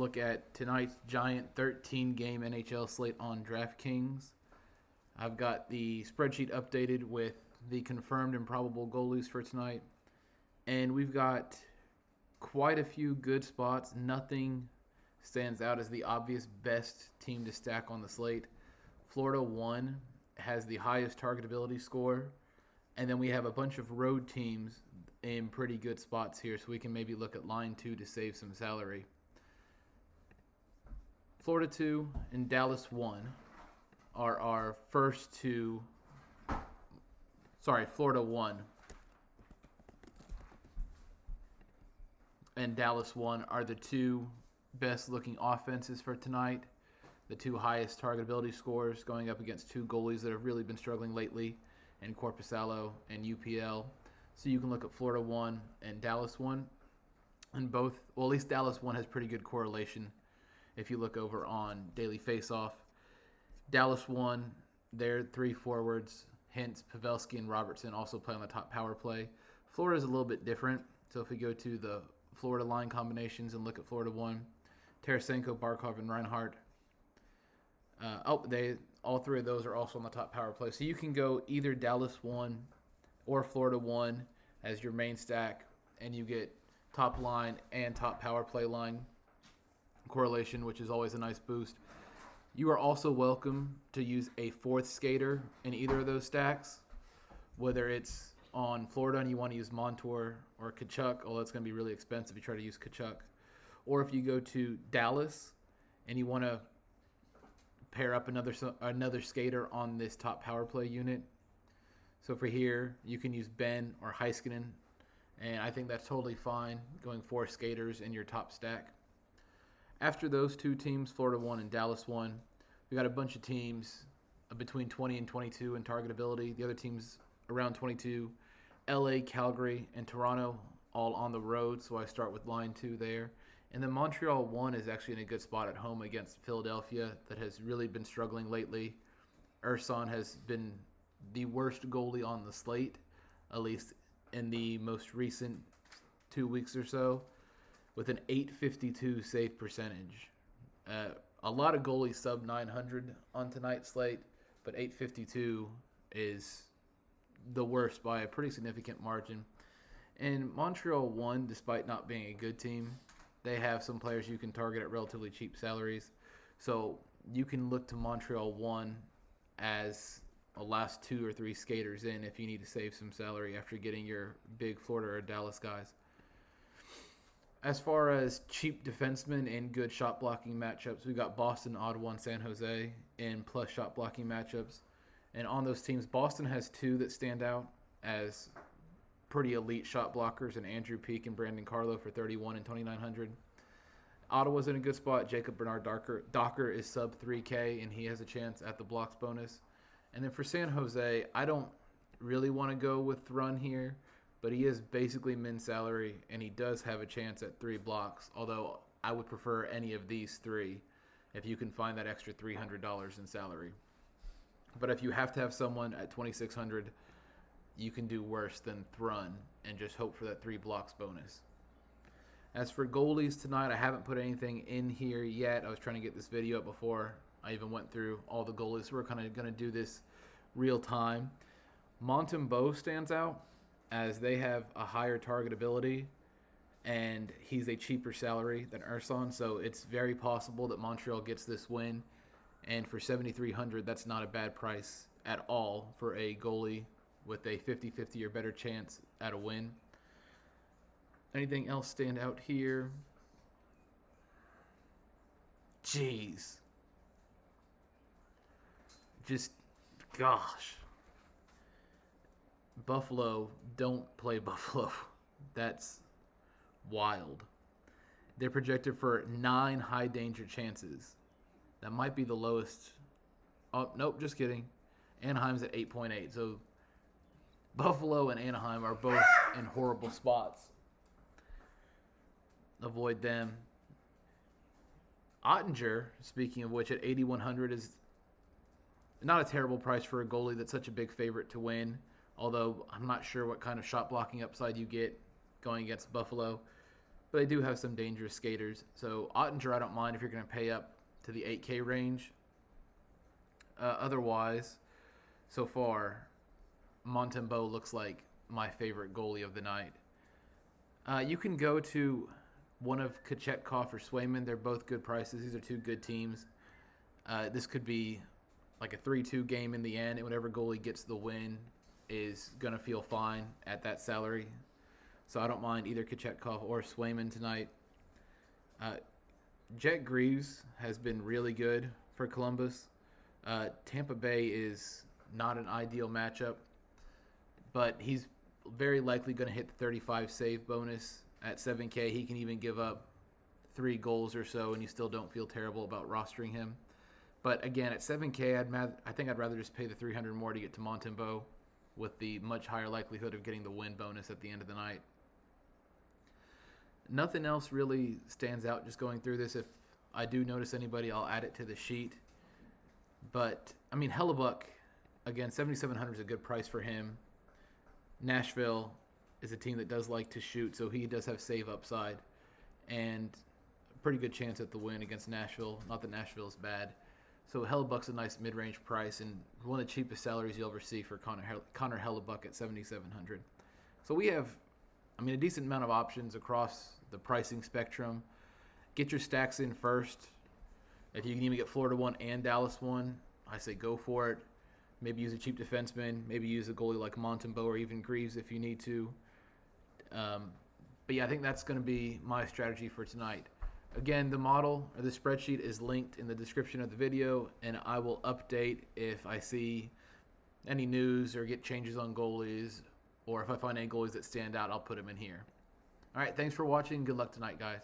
look at tonight's giant 13-game NHL slate on DraftKings. I've got the spreadsheet updated with the confirmed and probable goalies for tonight. And we've got quite a few good spots. Nothing stands out as the obvious best team to stack on the slate. Florida 1 has the highest targetability score. And then we have a bunch of road teams in pretty good spots here, so we can maybe look at line 2 to save some salary. Florida 2 and Dallas 1 are our first two. Florida 1 and Dallas 1 are the two best looking offenses for tonight. The two highest targetability scores going up against two goalies that have really been struggling lately, in Korpisalo and UPL. So you can look at Florida 1 and Dallas 1. And both, well, at least Dallas 1 has pretty good correlation if you look over on Daily Faceoff. Dallas 1, their three forwards, Hintz, Pavelski, and Robertson also play on the top power play. Florida is a little bit different. So if we go to the Florida line combinations and look at Florida 1, Tarasenko, Barkov, and Reinhart. All three of those are also on the top power play. So you can go either Dallas 1 or Florida 1 as your main stack, and you get top line and top power play line correlation, which is always a nice boost. You are also welcome to use a fourth skater in either of those stacks, whether it's on Florida and you want to use Montour or Tkachuk, although it's going to be really expensive if you try to use Tkachuk. Or if you go to Dallas and you want to pair up another skater on this top power play unit. So for here, you can use Ben or Heiskanen, and I think that's totally fine, going 4 skaters in your top stack. After those two teams, Florida 1 and Dallas 1, we got a bunch of teams between 20 and 22 in targetability. The other teams around 22, LA, Calgary, and Toronto, all on the road, so I start with line 2 there. And then Montreal 1 is actually in a good spot at home against Philadelphia that has really been struggling lately. Ersan has been the worst goalie on the slate, at least in the most recent 2 weeks or so, with an .852 save percentage. A lot of goalies sub 900 on tonight's slate, but .852 is the worst by a pretty significant margin. And Montreal 1, despite not being a good team, they have some players you can target at relatively cheap salaries. So you can look to Montreal 1 as a last 2 or 3 skaters in if you need to save some salary after getting your big Florida or Dallas guys. As far as cheap defensemen and good shot blocking matchups, we've got Boston, Ottawa, and San Jose in plus shot blocking matchups. And on those teams, Boston has 2 that stand out as pretty elite shot blockers, and Andrew Peeke and Brandon Carlo for 31 and 2,900. Ottawa's in a good spot. Jacob Bernard Docker is sub 3K, and he has a chance at the blocks bonus. And then for San Jose, I don't really want to go with Thrun here, but he is basically min salary, and he does have a chance at 3 blocks, although I would prefer any of these 3 if you can find that extra $300 in salary. But if you have to have someone at 2,600, you can do worse than Thrun and just hope for that 3 blocks bonus. As for goalies tonight, I haven't put anything in here yet. I was trying to get this video up before I even went through all the goalies. So we're kind of going to do this real time. Montembeault stands out as they have a higher targetability, and he's a cheaper salary than Ersan, so it's very possible that Montreal gets this win. And for $7,300, that's not a bad price at all for a goalie with a 50-50 or better chance at a win. Anything else stand out here? Jeez. Just, gosh. Buffalo, don't play Buffalo. That's wild. They're projected for 9 high danger chances. That might be the lowest. Oh, nope, just kidding. Anaheim's at 8.8. So Buffalo and Anaheim are both in horrible spots. Avoid them. Ottinger, speaking of which, at 8,100 is not a terrible price for a goalie that's such a big favorite to win, although I'm not sure what kind of shot blocking upside you get going against Buffalo. but they do have some dangerous skaters. So Ottinger, I don't mind if you're going to pay up to the 8K range. Otherwise, so far, Montembeault looks like my favorite goalie of the night. You can go to one of Kochetkov or Swayman. They're both good prices. These are two good teams. This could be like a 3-2 game in the end, and whatever goalie gets the win is going to feel fine at that salary. So I don't mind either Kochetkov or Swayman tonight. Jet Greaves has been really good for Columbus. Tampa Bay is not an ideal matchup, but he's very likely going to hit the 35 save bonus at 7K. He can even give up 3 goals or so, and you still don't feel terrible about rostering him. But again, at 7K, I think I'd rather just pay the 300 more to get to Montembeault with the much higher likelihood of getting the win bonus at the end of the night. Nothing else really stands out just going through this. If I do notice anybody, I'll add it to the sheet. But, I mean, Hellebuck, again, 7,700 is a good price for him. Nashville is a team that does like to shoot, so he does have save upside. And a pretty good chance at the win against Nashville. Not that Nashville is bad. So Hellebuck's a nice mid-range price and one of the cheapest salaries you'll ever see for Connor Hellebuck at 7,700. So we have, I mean, a decent amount of options across the pricing spectrum. Get your stacks in first. If you can even get Florida 1 and Dallas 1, I say go for it. Maybe use a cheap defenseman. Maybe use a goalie like Montembeault or even Greaves if you need to. But yeah, I think that's going to be my strategy for tonight. Again, the model or the spreadsheet is linked in the description of the video, and I will update if I see any news or get changes on goalies, or if I find any goalies that stand out, I'll put them in here. All right, thanks for watching. Good luck tonight, guys.